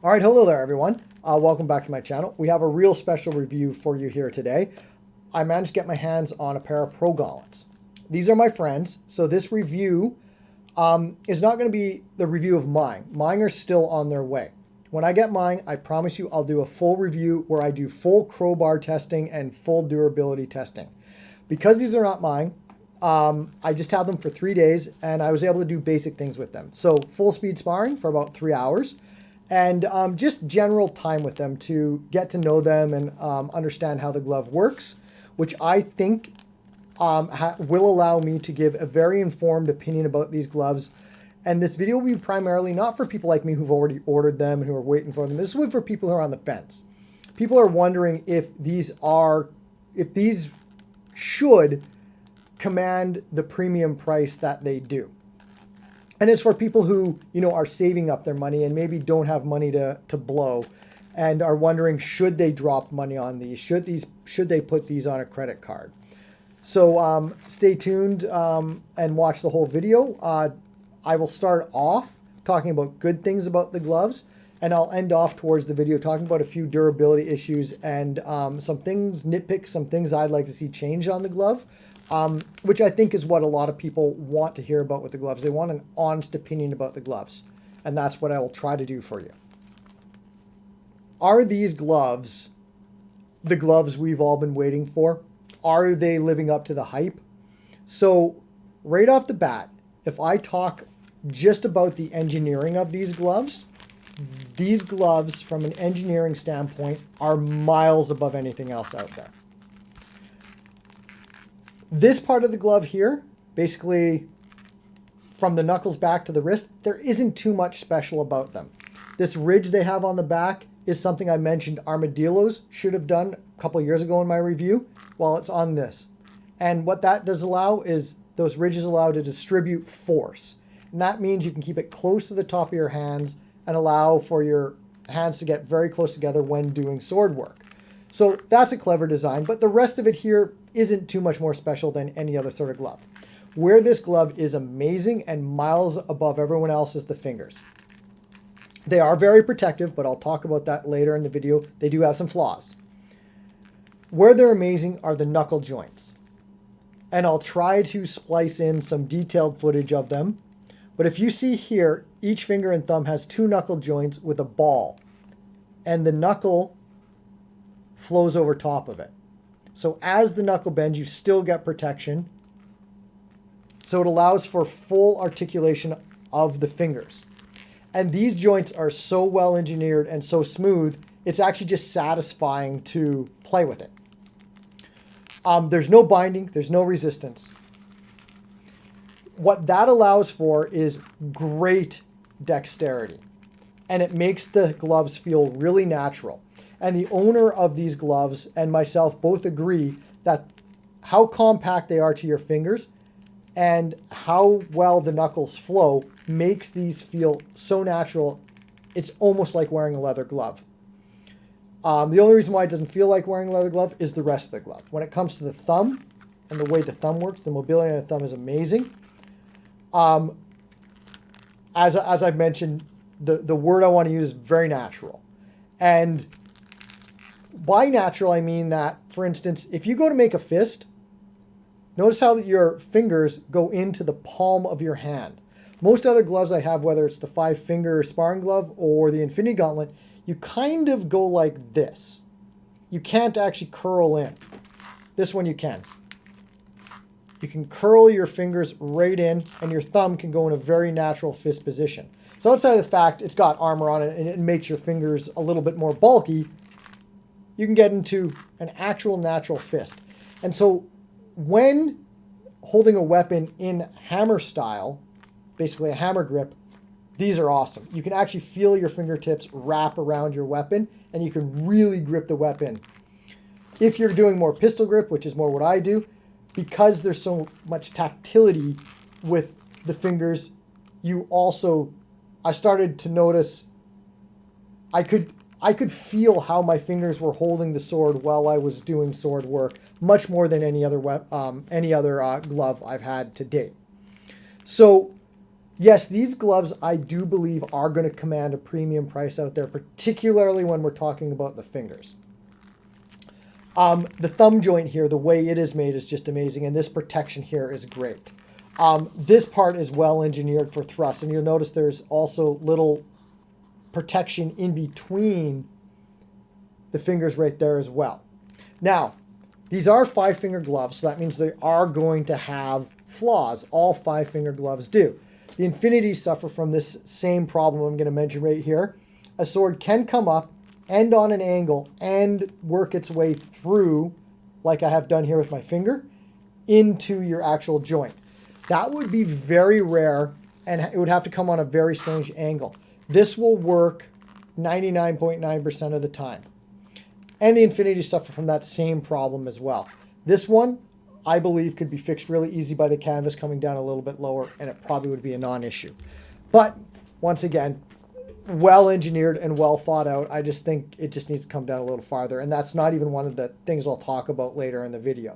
All right, hello there, everyone. Welcome back to my channel. We have a real special review for you here today. I managed to get my hands on a pair of Pro Gauntlets. These are my friends, so this review is not going to be the review of mine. Mine are still on their way. When I get mine, I promise you I'll do a full review where I do full crowbar testing and full durability testing. Because these are not mine, I just had them for 3 days and I was able to do basic things with them. So full speed sparring for about 3 hours. And just general time with them to get to know them and understand how the glove works, which I think will allow me to give a very informed opinion about these gloves. And this video will be primarily not for people like me who've already ordered them and who are waiting for them. This will be for people who are on the fence. People are wondering if these should command the premium price that they do. And it's for people who, are saving up their money and maybe don't have money to blow and are wondering, should they drop money on these? Should they put these on a credit card? So stay tuned and watch the whole video. I will start off talking about good things about the gloves, and I'll end off towards the video talking about a few durability issues and some things, nitpicks, some things I'd like to see change on the glove. Which I think is what a lot of people want to hear about with the gloves. They want an honest opinion about the gloves, and that's what I will try to do for you. Are these gloves the gloves we've all been waiting for? Are they living up to the hype? So right off the bat, if I talk just about the engineering of these gloves from an engineering standpoint are miles above anything else out there. This part of the glove here, basically from the knuckles back to the wrist, there isn't too much special about them. This ridge they have on the back is something I mentioned Armadillos should have done a couple years ago in my review. Well, it's on this. And what that does allow is those ridges allow to distribute force. And that means you can keep it close to the top of your hands and allow for your hands to get very close together when doing sword work. So that's a clever design, but the rest of it here isn't too much more special than any other sort of glove. Where this glove is amazing and miles above everyone else is the fingers. They are very protective, but I'll talk about that later in the video. They do have some flaws. Where they're amazing are the knuckle joints. And I'll try to splice in some detailed footage of them. But if you see here, each finger and thumb has 2 knuckle joints with a ball. And the knuckle flows over top of it. So as the knuckle bends, you still get protection. So it allows for full articulation of the fingers. And these joints are so well engineered and so smooth, it's actually just satisfying to play with it. There's no binding, there's no resistance. What that allows for is great dexterity. And it makes the gloves feel really natural. And the owner of these gloves and myself both agree that how compact they are to your fingers and how well the knuckles flow makes these feel so natural. It's almost like wearing a leather glove. The only reason why it doesn't feel like wearing a leather glove is the rest of the glove. When it comes to the thumb and the way the thumb works, the mobility of the thumb is amazing. As I've mentioned, the word I want to use is very natural. And by natural, I mean that, for instance, if you go to make a fist, notice how that your fingers go into the palm of your hand. Most other gloves I have, whether it's the 5-finger sparring glove or the Infinity Gauntlet, you kind of go like this. You can't actually curl in. This one you can. You can curl your fingers right in, and your thumb can go in a very natural fist position. So outside of the fact it's got armor on it and it makes your fingers a little bit more bulky, you can get into an actual natural fist. And so when holding a weapon in hammer style, basically a hammer grip, these are awesome. You can actually feel your fingertips wrap around your weapon and you can really grip the weapon. If you're doing more pistol grip, which is more what I do, because there's so much tactility with the fingers, I started to notice I could feel how my fingers were holding the sword while I was doing sword work, much more than any other glove I've had to date. So yes, these gloves I do believe are going to command a premium price out there, particularly when we're talking about the fingers. The thumb joint here, the way it is made is just amazing, and this protection here is great. This part is well engineered for thrust, and you'll notice there's also little protection in between the fingers right there as well. Now, these are 5-finger gloves, so that means they are going to have flaws. All 5-finger gloves do. The Infinities suffer from this same problem I'm going to mention right here. A sword can come up, end on an angle, and work its way through, like I have done here with my finger, into your actual joint. That would be very rare, and it would have to come on a very strange angle. This will work 99.9% of the time. And the Infinities suffer from that same problem as well. This one, I believe, could be fixed really easy by the canvas coming down a little bit lower, and it probably would be a non-issue. But, once again, well engineered and well thought out. I just think it just needs to come down a little farther, and that's not even one of the things I'll talk about later in the video.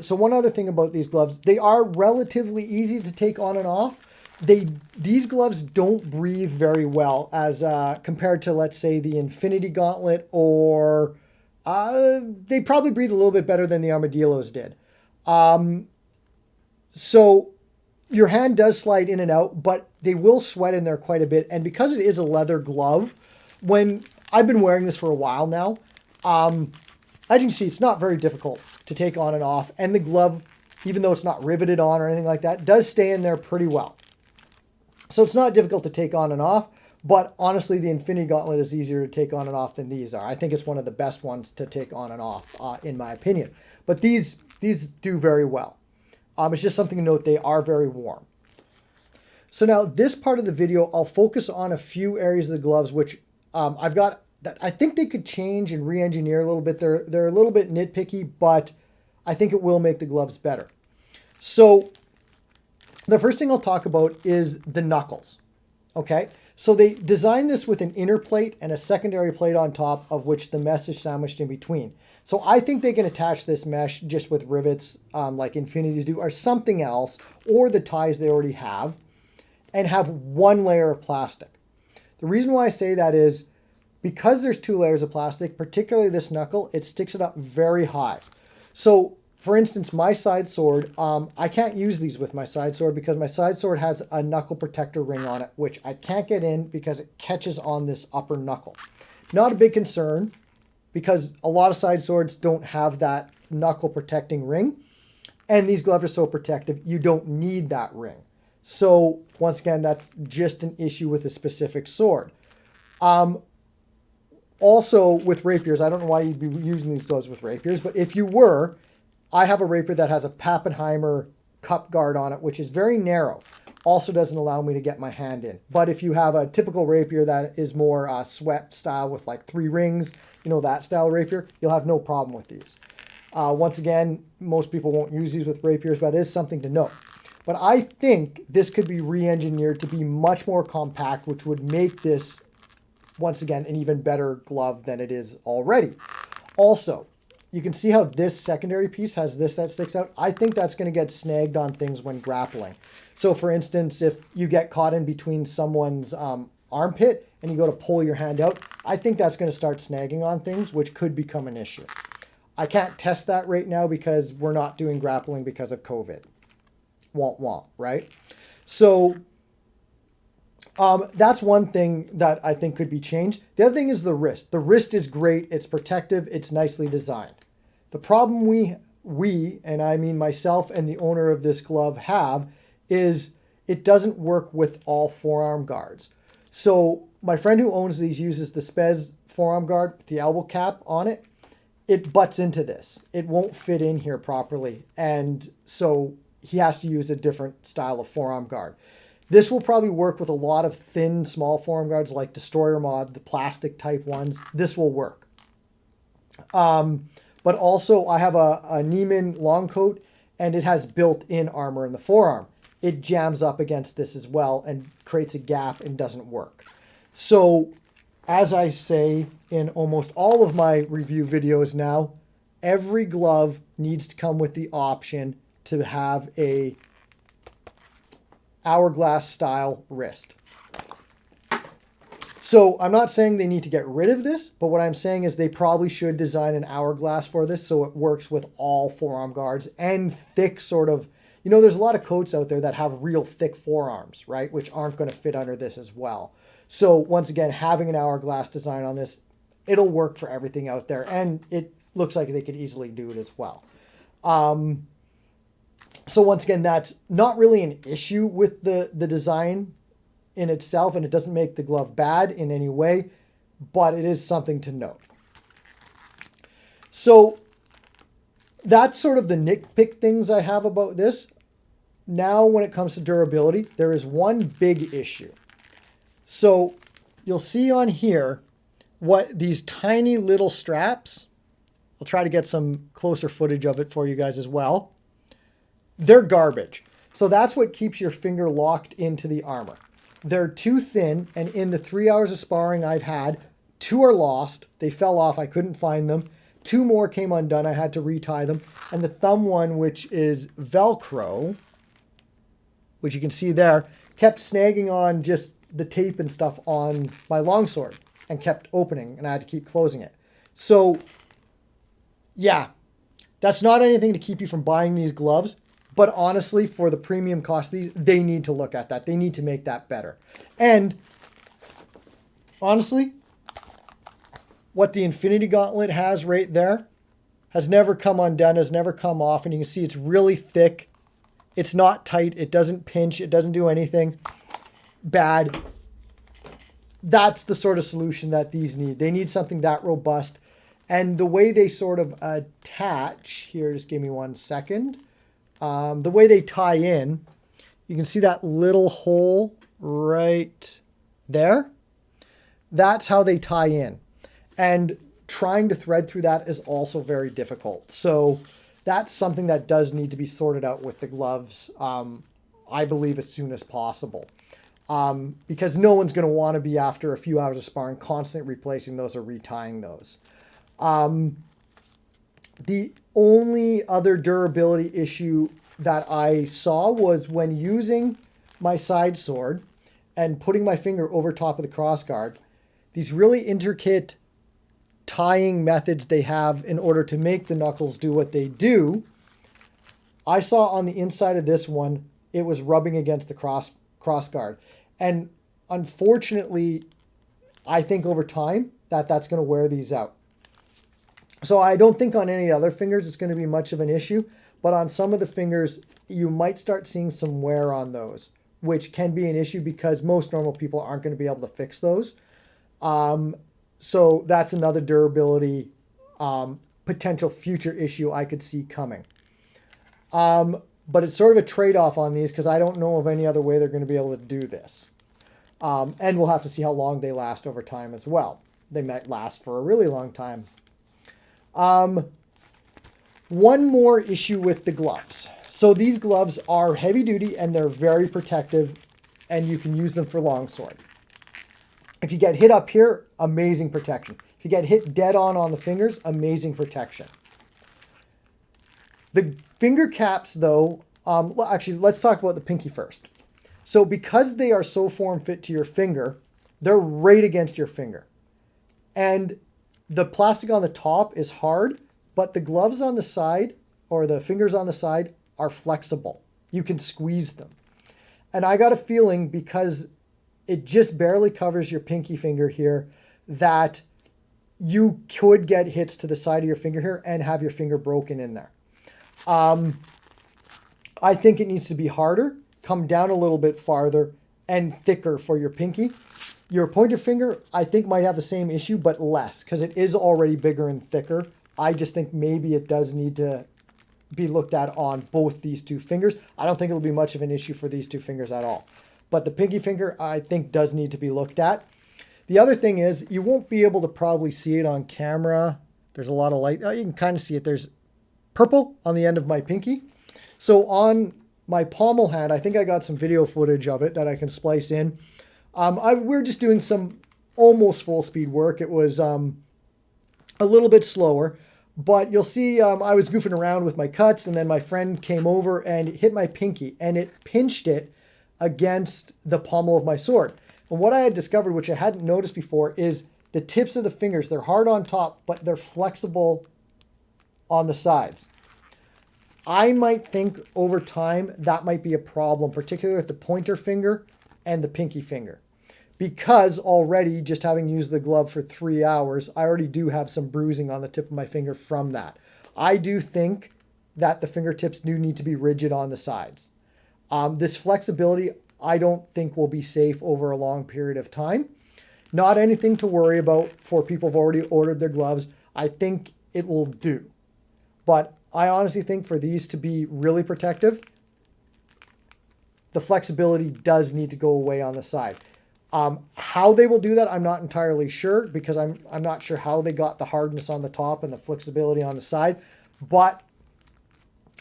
So one other thing about these gloves, they are relatively easy to take on and off. These gloves don't breathe very well as compared to, let's say, the Infinity Gauntlet, or they probably breathe a little bit better than the Armadillos did. So your hand does slide in and out, but they will sweat in there quite a bit. And because it is a leather glove, when I've been wearing this for a while now, as you can see, it's not very difficult to take on and off. And the glove, even though it's not riveted on or anything like that, does stay in there pretty well. So it's not difficult to take on and off. But honestly, the Infinity Gauntlet is easier to take on and off than these are. I think it's one of the best ones to take on and off, in my opinion. But these do very well. It's just something to note, they are very warm. So now this part of the video, I'll focus on a few areas of the gloves, which I've got that I think they could change and re-engineer a little bit. They're a little bit nitpicky, but I think it will make the gloves better. So the first thing I'll talk about is the knuckles. Okay, so they designed this with an inner plate and a secondary plate on top, of which the mesh is sandwiched in between. So I think they can attach this mesh just with rivets like Infinities do, or something else, or the ties they already have, and have one layer of plastic. The reason why I say that is because there's 2 layers of plastic, particularly this knuckle, it sticks it up very high. So for instance, my side sword, I can't use these with my side sword because my side sword has a knuckle protector ring on it, which I can't get in because it catches on this upper knuckle. Not a big concern because a lot of side swords don't have that knuckle protecting ring. And these gloves are so protective, you don't need that ring. So once again, that's just an issue with a specific sword. Also with rapiers, I don't know why you'd be using these gloves with rapiers, but if you were, I have a rapier that has a Pappenheimer cup guard on it, which is very narrow. Also doesn't allow me to get my hand in. But if you have a typical rapier that is more swept style with like 3 rings, you know, that style rapier, you'll have no problem with these. Once again, most people won't use these with rapiers, but it is something to note. But I think this could be re-engineered to be much more compact, which would make this, once again, an even better glove than it is already. Also, you can see how this secondary piece has this that sticks out. I think that's going to get snagged on things when grappling. So for instance, if you get caught in between someone's armpit and you go to pull your hand out, I think that's going to start snagging on things, which could become an issue. I can't test that right now because we're not doing grappling because of COVID. Womp womp, right? So that's one thing that I think could be changed. The other thing is the wrist. The wrist is great. It's protective. It's nicely designed. The problem we, and I mean myself and the owner of this glove have, is it doesn't work with all forearm guards. So my friend who owns these uses the Spez forearm guard with the elbow cap on it. It butts into this. It won't fit in here properly. And so he has to use a different style of forearm guard. This will probably work with a lot of thin, small forearm guards like Destroyer Mod, the plastic type ones. This will work. But also I have a Neiman long coat and it has built-in armor in the forearm. It jams up against this as well and creates a gap and doesn't work. So as I say in almost all of my review videos now, every glove needs to come with the option to have a hourglass style wrist. So I'm not saying they need to get rid of this, but what I'm saying is they probably should design an hourglass for this so it works with all forearm guards and thick sort of, you know, there's a lot of coats out there that have real thick forearms, right? Which aren't going to fit under this as well. So once again, having an hourglass design on this, it'll work for everything out there. And it looks like they could easily do it as well. So once again, that's not really an issue with the design in itself, and it doesn't make the glove bad in any way, but it is something to note. So that's sort of the nitpick things I have about this. Now, when it comes to durability, there is one big issue. So you'll see on here what these tiny little straps, I'll try to get some closer footage of it for you guys as well. They're garbage. So that's what keeps your finger locked into the armor. They're too thin, and in the 3 hours of sparring I've had, 2 are lost. They fell off. I couldn't find them. 2 more came undone. I had to retie them. And the thumb one, which is Velcro, which you can see there, kept snagging on just the tape and stuff on my longsword and kept opening, and I had to keep closing it. So, yeah, that's not anything to keep you from buying these gloves. But honestly, for the premium cost, they need to look at that. They need to make that better. And honestly, what the Infinity Gauntlet has right there has never come undone, has never come off. And you can see it's really thick. It's not tight. It doesn't pinch. It doesn't do anything bad. That's the sort of solution that these need. They need something that robust. And the way they sort of attach, here, just give me 1 second. The way they tie in, you can see that little hole right there. That's how they tie in. And trying to thread through that is also very difficult. So that's something that does need to be sorted out with the gloves, I believe, as soon as possible. Because no one's going to want to be, after a few hours of sparring, constantly replacing those or retying those. The only other durability issue that I saw was when using my side sword and putting my finger over top of the crossguard. These really intricate tying methods they have in order to make the knuckles do what they do. I saw on the inside of this one, it was rubbing against the crossguard. And unfortunately, I think over time that's going to wear these out. So I don't think on any other fingers it's going to be much of an issue, but on some of the fingers, you might start seeing some wear on those, which can be an issue because most normal people aren't going to be able to fix those. So that's another durability potential future issue I could see coming. But it's sort of a trade-off on these because I don't know of any other way they're going to be able to do this. And we'll have to see how long they last over time as well. They might last for a really long time. One more issue with the gloves. So these gloves are heavy duty and they're very protective, and you can use them for longsword. If you get hit up here, amazing protection. If you get hit dead on the fingers, amazing protection. The finger caps though, actually let's talk about the pinky first. So because they are so form fit to your finger, they're right against your finger. And the plastic on the top is hard, but the gloves on the side, or the fingers on the side, are flexible. You can squeeze them. And I got a feeling, because it just barely covers your pinky finger here, that you could get hits to the side of your finger here and have your finger broken in there. I think it needs to be harder, come down a little bit farther, and thicker for your pinky. Your pointer finger, I think, might have the same issue, but less, because it is already bigger and thicker. I just think maybe it does need to be looked at on both these two fingers. I don't think it'll be much of an issue for these two fingers at all. But the pinky finger, I think, does need to be looked at. The other thing is, you won't be able to probably see it on camera. There's a lot of light. Oh, you can kind of see it. There's purple on the end of my pinky. So on my pommel hand, I think I got some video footage of it that I can splice in. We're just doing some almost full speed work. It was a little bit slower, but you'll see I was goofing around with my cuts, and then my friend came over and hit my pinky, and it pinched it against the pommel of my sword. And what I had discovered, which I hadn't noticed before, is the tips of the fingers. They're hard on top, but they're flexible on the sides. I might think over time that might be a problem, particularly with the pointer finger and the pinky finger. Because already, just having used the glove for 3 hours, I already do have some bruising on the tip of my finger from that. I do think that the fingertips do need to be rigid on the sides. This flexibility, I don't think will be safe over a long period of time. Not anything to worry about for people who've already ordered their gloves. I think it will do. But I honestly think for these to be really protective, the flexibility does need to go away on the side. How they will do that, I'm not entirely sure, because I'm not sure how they got the hardness on the top and the flexibility on the side. But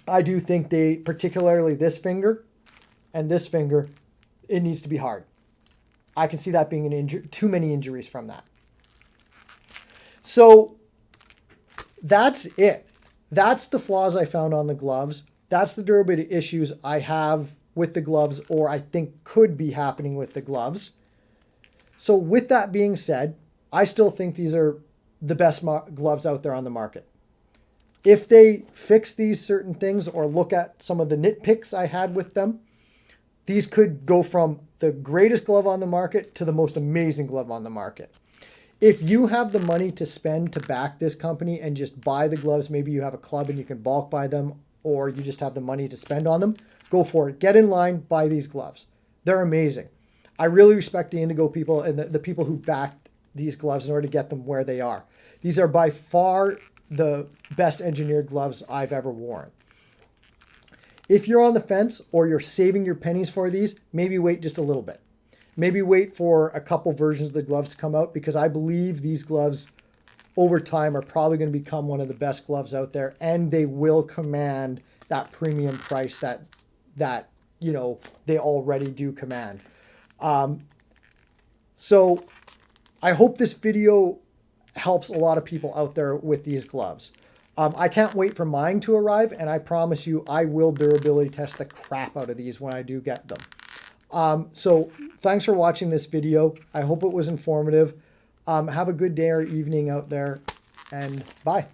I do think they, particularly this finger and this finger, it needs to be hard. I can see that being an injury, too many injuries from that. So that's it. That's the flaws I found on the gloves. That's the durability issues I have with the gloves, or I think could be happening with the gloves. So with that being said, I still think these are the best gloves out there on the market. If they fix these certain things or look at some of the nitpicks I had with them, these could go from the greatest glove on the market to the most amazing glove on the market. If you have the money to spend to back this company and just buy the gloves, maybe you have a club and you can bulk buy them, or you just have the money to spend on them, go for it. Get in line, buy these gloves. They're amazing. I really respect the Indigo people and the people who backed these gloves in order to get them where they are. These are by far the best engineered gloves I've ever worn. If you're on the fence or you're saving your pennies for these, maybe wait just a little bit. Maybe wait for a couple versions of the gloves to come out, because I believe these gloves over time are probably going to become one of the best gloves out there, and they will command that premium price that you know they already do command. So I hope this video helps a lot of people out there with these gloves. I can't wait for mine to arrive, and I promise you I will durability test the crap out of these when I do get them. So thanks for watching this video. I hope it was informative. Have a good day or evening out there, and bye.